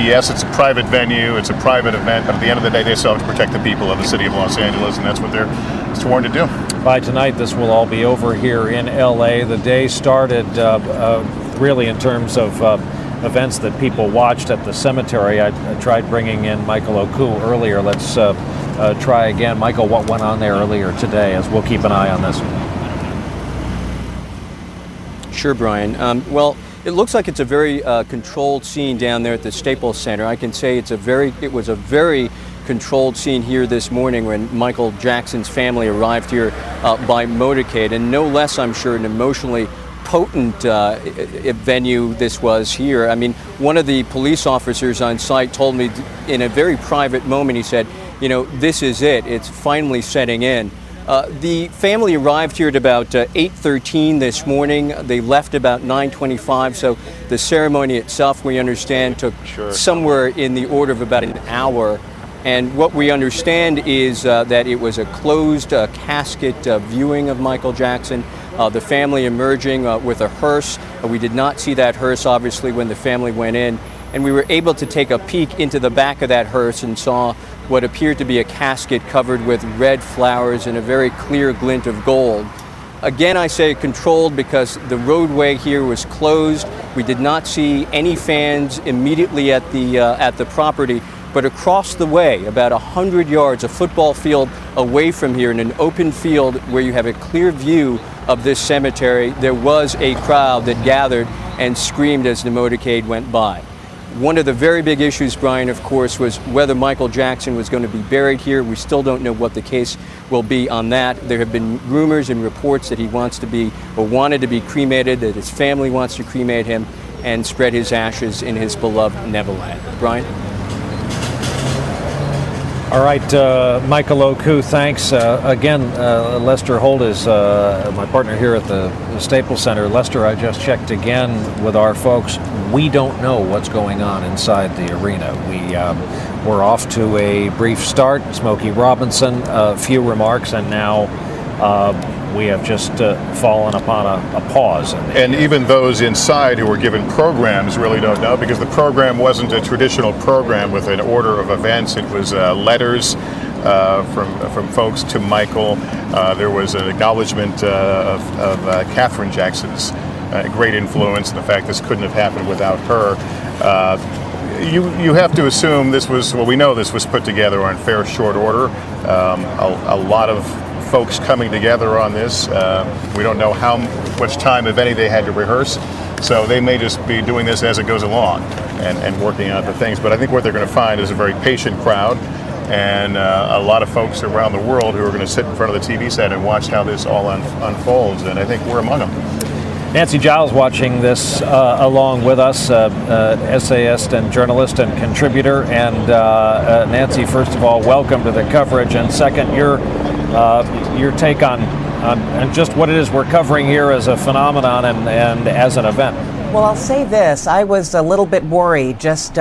yes, it's a private venue, it's a private event, but at the end of the day, they still have to protect the people of the city of Los Angeles, and that's what they're sworn to do. By tonight, this will all be over here in LA. The day started really in terms of events that people watched at the cemetery. I tried bringing in Michael Oku earlier. Let's try again. Michael, what went on there earlier today, as we'll keep an eye on this? Sure, Brian. Well, it looks like it's a very controlled scene down there at the Staples Center. I can say it was a very controlled scene here this morning when Michael Jackson's family arrived here by motorcade, and no less, I'm sure, an emotionally potent venue this was here. I mean, one of the police officers on site told me in a very private moment, he said, you know, this is it. It's finally setting in. The family arrived here at about 8:13 this morning. They left about 9:25, so the ceremony itself, we understand, took somewhere in the order of about an hour. And what we understand is that it was a closed casket viewing of Michael Jackson. The family emerging with a hearse. We did not see that hearse, obviously, when the family went in. And we were able to take a peek into the back of that hearse and saw what appeared to be a casket covered with red flowers and a very clear glint of gold. Again, I say controlled because the roadway here was closed. We did not see any fans immediately at the property, but across the way, about 100 yards, a football field away from here, in an open field where you have a clear view of this cemetery, there was a crowd that gathered and screamed as the motorcade went by. One of the very big issues, Brian, of course, was whether Michael Jackson was going to be buried here. We still don't know what the case will be on that. There have been rumors and reports that he wants to be, or wanted to be, cremated, that his family wants to cremate him and spread his ashes in his beloved Neverland. Brian? All right, Michael Oku, thanks. Again, Lester Holt is my partner here at the Staples Center. Lester, I just checked again with our folks. We don't know what's going on inside the arena. We're off to a brief start. Smokey Robinson, a few remarks, and now we have just fallen upon a pause. And even those inside who were given programs really don't know, because the program wasn't a traditional program with an order of events. It was letters from folks to Michael. There was an acknowledgement of Katherine Jackson's great influence, and the fact this couldn't have happened without her. You have to assume this was, well, we know this was put together on fair short order. A lot of folks coming together on this. We don't know how much time, if any, they had to rehearse. So they may just be doing this as it goes along and working out the things. But I think what they're going to find is a very patient crowd and a lot of folks around the world who are going to sit in front of the TV set and watch how this all unfolds. And I think we're among them. Nancy Giles watching this along with us, essayist and journalist and contributor. And Nancy, first of all, welcome to the coverage. And second, your take on just what it is we're covering here as a phenomenon and as an event. Well, I'll say this. I was a little bit worried just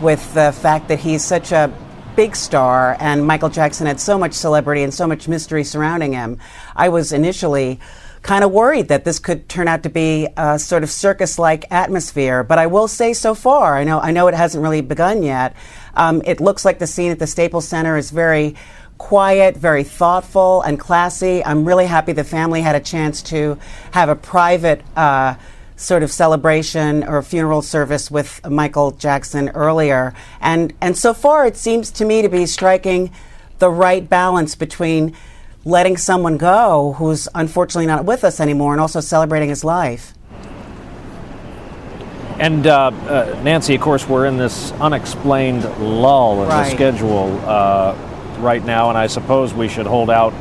with the fact that he's such a big star and Michael Jackson had so much celebrity and so much mystery surrounding him. I was initially kind of worried that this could turn out to be a sort of circus-like atmosphere. But I will say so far, I know it hasn't really begun yet. It looks like the scene at the Staples Center is very quiet, very thoughtful and classy. I'm really happy the family had a chance to have a private sort of celebration or funeral service with Michael Jackson earlier. And so far it seems to me to be striking the right balance between letting someone go who's unfortunately not with us anymore and also celebrating his life. And Nancy, of course, we're in this unexplained lull in the schedule right now, and I suppose we should hold out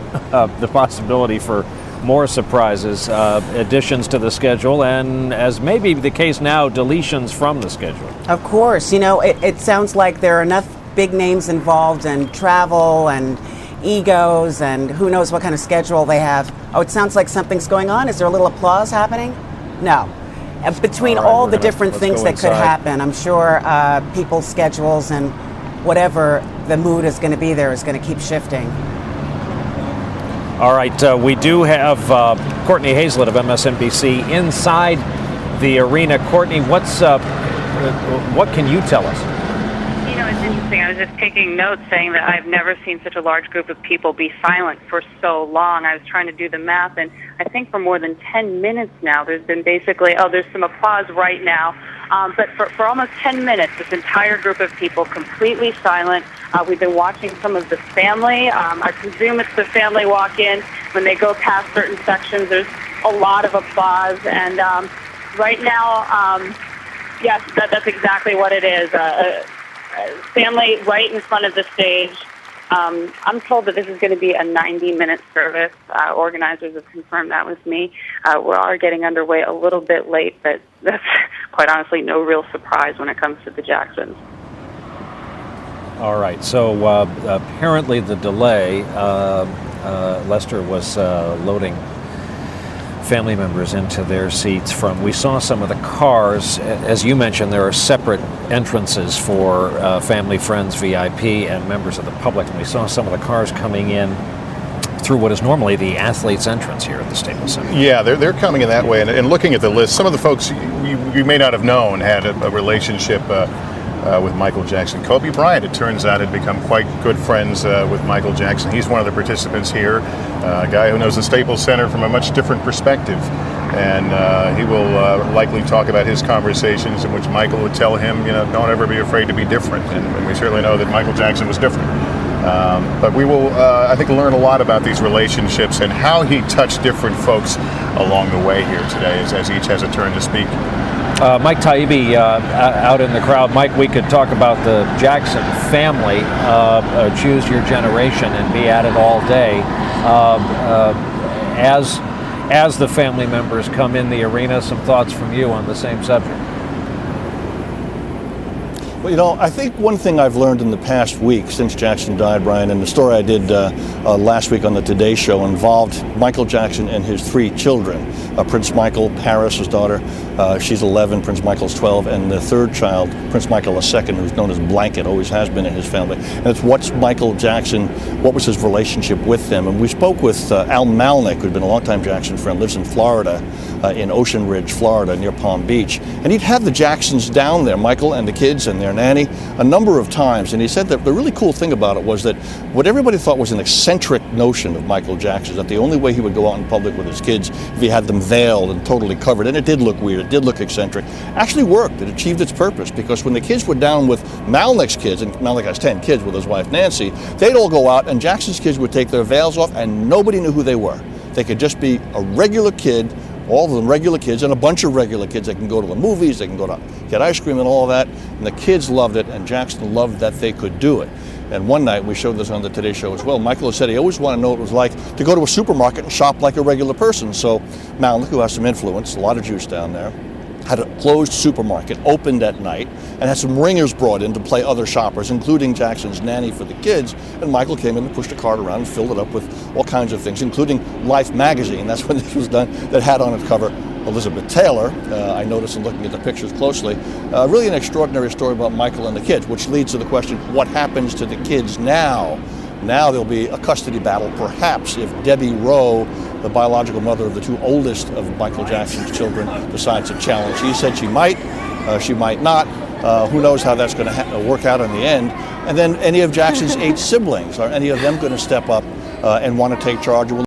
the possibility for more surprises, additions to the schedule, and as may be the case now, deletions from the schedule. Of course. It sounds like there are enough big names involved in travel and egos and who knows what kind of schedule they have. Oh, it sounds like something's going on. Is there a little applause happening? No. Between all the different things that could happen, I'm sure people's schedules and whatever the mood is going to be there is going to keep shifting. All right, we do have Courtney Hazlett of MSNBC inside the arena. Courtney, what can you tell us? it's interesting. I was just taking notes saying that I've never seen such a large group of people be silent for so long. I was trying to do the math, and I think for more than 10 minutes now, there's been basically, there's some applause right now, but for almost 10 minutes, this entire group of people completely silent. We've been watching some of the family. I presume it's the family walk-in. When they go past certain sections, there's a lot of applause, and right now, yes, that's exactly what it is. Family right in front of the stage. I'm told that this is going to be a 90-minute service. Organizers have confirmed that with me. We are getting underway a little bit late, but that's quite honestly no real surprise when it comes to the Jacksons. All right. So apparently the delay, Lester was loading family members into their seats we saw some of the cars. As you mentioned, there are separate entrances for family, friends, VIP, and members of the public. And we saw some of the cars coming in through what is normally the athletes' entrance here at the Staples Center. Yeah, they're coming in that way. And looking at the list, some of the folks you may not have known had a relationship with Michael Jackson. Kobe Bryant, it turns out, had become quite good friends with Michael Jackson. He's one of the participants here, a guy who knows the Staples Center from a much different perspective. And he will likely talk about his conversations in which Michael would tell him, don't ever be afraid to be different. And we certainly know that Michael Jackson was different. But we will, I think, learn a lot about these relationships and how he touched different folks along the way here today as each has a turn to speak. Mike Taibbi out in the crowd. Mike, we could talk about the Jackson family, choose your generation and be at it all day. As the family members come in the arena, some thoughts from you on the same subject. Well, I think one thing I've learned in the past week since Jackson died, Brian, and the story I did last week on the Today Show involved Michael Jackson and his 3 children. Prince Michael, Paris, his daughter, she's 11, Prince Michael's 12, and the 3rd child, Prince Michael II, who's known as Blanket, always has been in his family. And it's what was his relationship with them? And we spoke with Al Malnick, who'd been a longtime Jackson friend, lives in Florida, in Ocean Ridge, Florida, near Palm Beach. And he'd had the Jacksons down there, Michael and the kids and their nanny, a number of times. And he said that the really cool thing about it was that what everybody thought was an eccentric notion of Michael Jackson, that the only way he would go out in public with his kids if he had them veiled and totally covered, and it did look weird, it did look eccentric, actually worked. It achieved its purpose, because when the kids were down with Malnick's kids, and Malnick has 10 kids with his wife Nancy, they'd all go out and Jackson's kids would take their veils off and nobody knew who they were. They could just be a regular kid, all of them regular kids, and a bunch of regular kids. They can go to the movies, they can go to get ice cream and all of that, and the kids loved it, and Jackson loved that they could do it. And one night, we showed this on the Today Show as well, Michael said he always wanted to know what it was like to go to a supermarket and shop like a regular person. So Malnick, who has some influence, a lot of juice down there, had a closed supermarket, opened at night, and had some ringers brought in to play other shoppers, including Jackson's nanny for the kids. And Michael came in and pushed a cart around and filled it up with all kinds of things, including Life magazine. That's when this was done, that had on its cover Elizabeth Taylor. I noticed in looking at the pictures closely, really an extraordinary story about Michael and the kids, which leads to the question, what happens to the kids now? Now there'll be a custody battle, perhaps, if Debbie Rowe, the biological mother of the 2 oldest of Michael Jackson's children, decides to challenge. She said she might not. Who knows how that's going to work out in the end. And then any of Jackson's 8 siblings, are any of them going to step up and want to take charge?